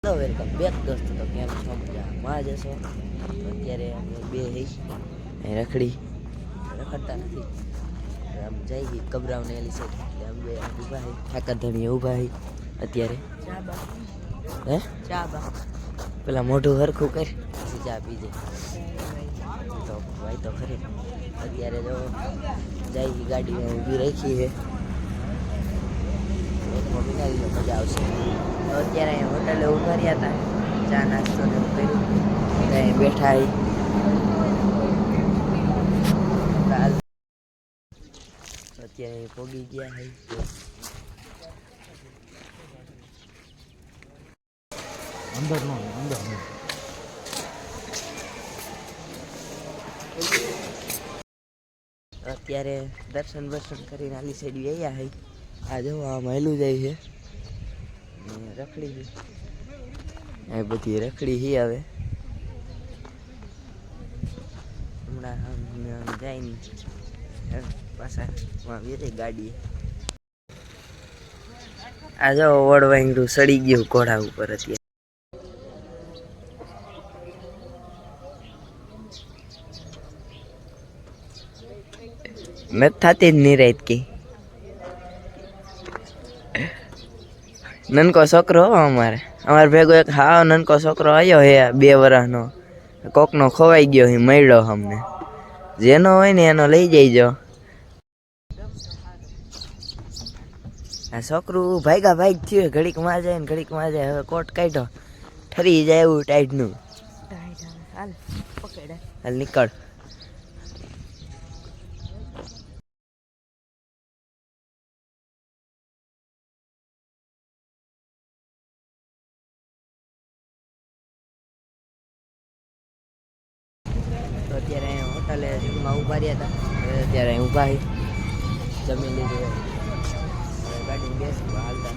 Hello welcome back દોસ્તો. તો કેમ છો? મજામાં જશો? અત્યારે અમે બે અહીં રખડતા નથી. આમ જઈ કબરાવને એલી સાઈડ એટલે અમે બે ઊભા હી ઠાકર ધણીએ ઊભા હી અત્યારે. હે પેલા મોઢું હરખું કર પછી ચા પીજે તો ભાઈ તો ખરી. અત્યારે જો જઈ ગાડીમાં ઊભી રાખી છે. મજા આવશે. અત્યારે અહીં હોટલે ઊભા રહ્યા હતા, ચા નાસ્તો ને એવું કર્યું, અહીં બેઠા અત્યારે પોગી ગયા હે. અંદર અત્યારે દર્શન કરીને આલી સાઈડ આવ્યા હે. આ જો આ મહેલું જાય છે રખડી એ બધી રખડી હી. હવે હમણાં જઈને પાછા વેરી ગાડી. આ જો વડવાંગડું સડી ગયું ઘોડા ઉપર. અત્યારે નથી થતી જ નિરાત કી. નનકો છોકરો અમારે ભેગો એક હાવ નનકો છોકરો આવ્યો હે 2 વર્ષનો. કોકનો ખોવાઈ ગયો હે, મળ્યો અમને. જેનો હોય ને એનો લઈ જઈજો. આ છોકરું ભાગ થયું, ઘડીક માં જાય ને ઘડીક માં જાય. હવે કોટ કાઢ્યો, ઠરી જાય એવું ટાઈટ નું. હાલ નીકળ. તો અત્યારે હોટલે જમવા ઊભા રહ્યા હતા. હવે અત્યારે ઊભા જમી લીધું. ગાડી બેસવા હાલતા